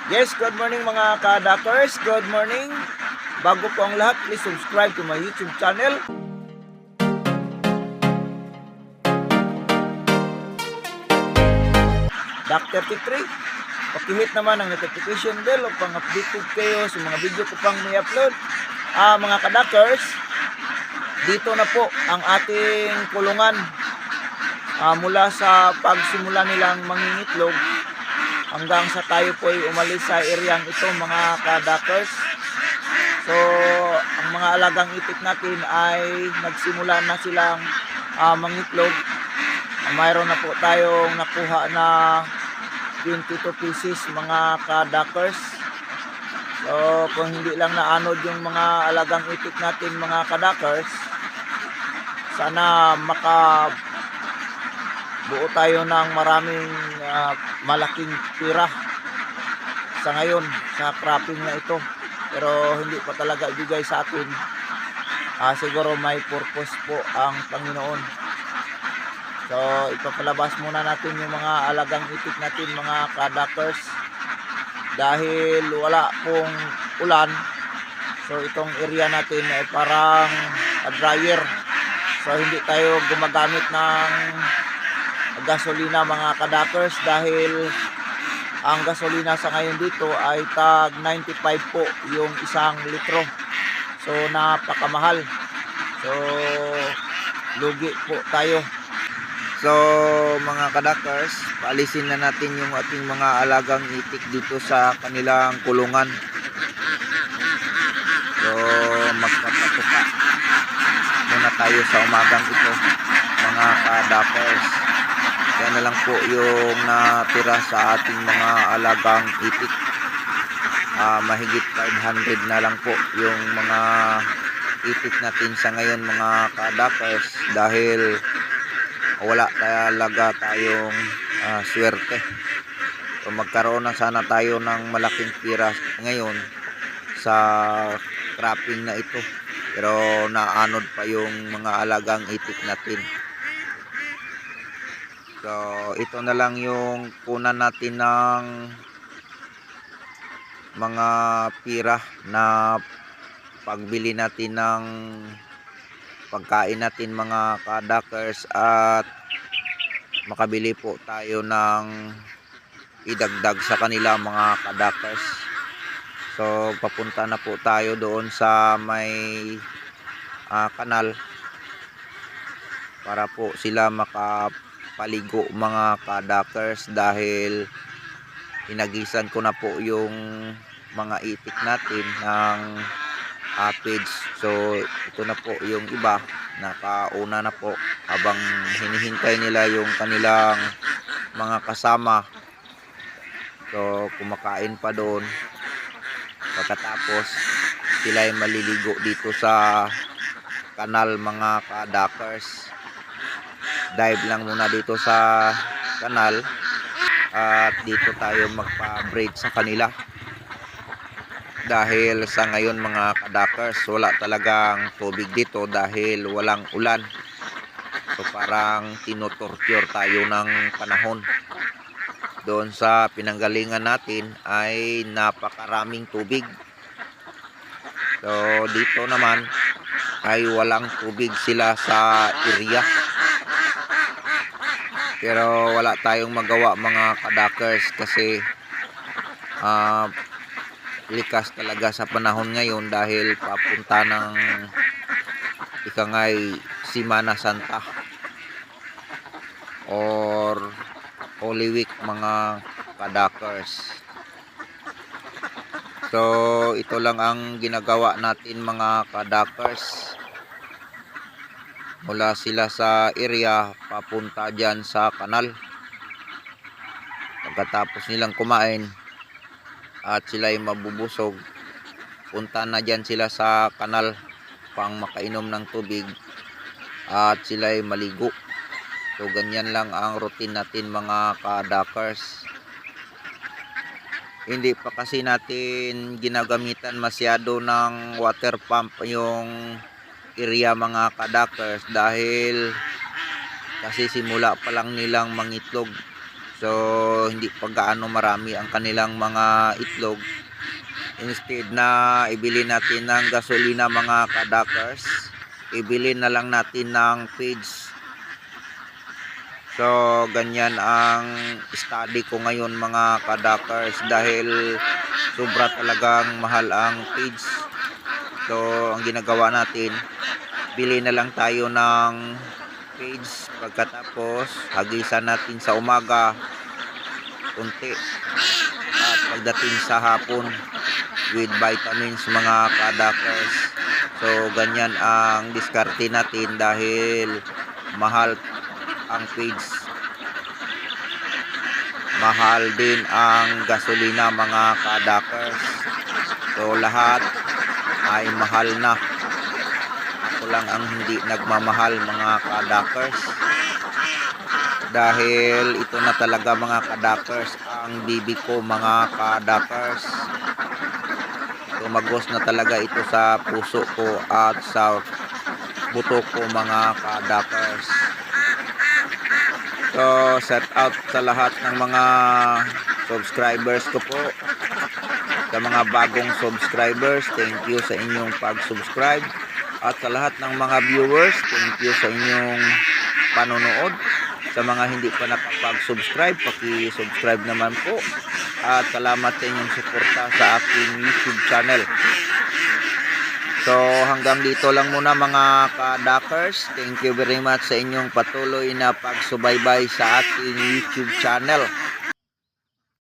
Yes, good morning mga ka-Duckers. Good morning. Bago po ang lahat, please subscribe to my YouTube channel. Duck33. Pakihit naman ang notification bell upang updated kayo sa mga video ko pang may upload. Mga ka-Duckers, dito na po ang ating kulungan. Mula sa pagsimula nilang mangingitlog hanggang sa tayo po ay umalis sa areang ito mga ka-Duckers. So, ang mga alagang itik natin ay nagsimula na silang mangitlog. Mayroon na po tayong nakuha na 22 pieces mga ka-Duckers. So, kung hindi lang naanod yung mga alagang itik natin mga ka-Duckers, sana makabuo tayo ng maraming malaking pira sa ngayon sa cropping na ito. Pero hindi pa talaga ibigay sa atin. Siguro may purpose po ang Panginoon. So ipapalabas muna natin yung mga alagang itik natin mga ka-Duckers. Dahil wala pong ulan, so itong area natin ay parang dryer. So hindi tayo gumagamit ng gasolina mga ka-Duckers dahil ang gasolina sa ngayon dito ay tag 95 po yung 1 litro. So napakamahal. So lugi po tayo. So mga ka-Duckers, paalisin na natin yung ating mga alagang itik dito sa kanilang kulungan. So magpapatuka muna tayo sa umagang ito mga ka-Duckers. Yan na lang po yung natira sa ating mga alagang itik. Mahigit 500 na lang po yung mga itik natin sa ngayon mga ka-Duckers dahil wala talaga tayong swerte. So magkaroon na sana tayo ng malaking pira ngayon sa cropping na ito. Pero naanod pa yung mga alagang itik natin. So ito na lang yung kunan natin ng mga pira na pagbili natin ng pagkain natin mga ka-Duckers at makabili po tayo ng idagdag sa kanila mga ka-Duckers. So papunta na po tayo doon sa may kanal para po sila makapaligo mga ka-Duckers dahil hinagisan ko na po yung mga itik natin ng feeds. So ito na po yung iba, nakauna na po habang hinihintay nila yung kanilang mga kasama. So kumakain pa doon. Pagkatapos sila ay maliligo dito sa kanal mga ka-Duckers. Dive lang muna dito sa kanal at dito tayo magpa-braid sa kanila. Dahil sa ngayon mga ka-Duckers, wala talagang tubig dito dahil walang ulan. So parang tinotorture tayo ng panahon. Doon sa pinanggalingan natin ay napakaraming tubig. So dito naman ay walang tubig sila sa area. Pero wala tayong magawa mga ka-Duckers kasi likas talaga sa panahon ngayon dahil papunta ng ikangay Semana Santa or Holy Week mga ka-Duckers. So ito lang ang ginagawa natin mga ka-Duckers. Mula sila sa area papunta dyan sa kanal. Pagkatapos nilang kumain at sila ay mabubusog, punta na dyan sila sa kanal pang makainom ng tubig at sila ay maligo. So ganyan lang ang routine natin mga ka-Duckers. Hindi pa kasi natin ginagamitan masyado ng water pump yung area mga ka-Duckers dahil kasi simula pa lang nilang mangitlog. So hindi pa gaano marami ang kanilang mga itlog. Instead na ibili natin ng gasolina mga kadakers, ibili na lang natin ng feeds. So ganyan ang study ko ngayon mga kadakers, dahil sobra talagang mahal ang feeds. So ang ginagawa natin, bili na lang tayo ng feeds, pagkatapos hagisan natin sa umaga unti, at pagdating sa hapon with vitamins mga kadakers. So ganyan ang diskarte natin dahil mahal ang feeds, mahal din ang gasolina mga kadakers. So lahat ay mahal na, ako lang ang hindi nagmamahal mga kadakers, dahil ito na talaga mga kadakers ang bibi ko mga kadakers. Tumagos na talaga ito sa puso ko at sa buto ko mga kadakers. So shout out sa lahat ng mga subscribers ko po, sa mga bagong subscribers, thank you sa inyong pag-subscribe, at sa lahat ng mga viewers, thank you sa inyong panonood. Sa mga hindi pa nakapag-subscribe, paki-subscribe naman po, at salamat sa inyong suporta sa aking YouTube channel. So hanggang dito lang muna mga kadakers. Thank you very much sa inyong patuloy na pagsubaybay sa ating YouTube channel.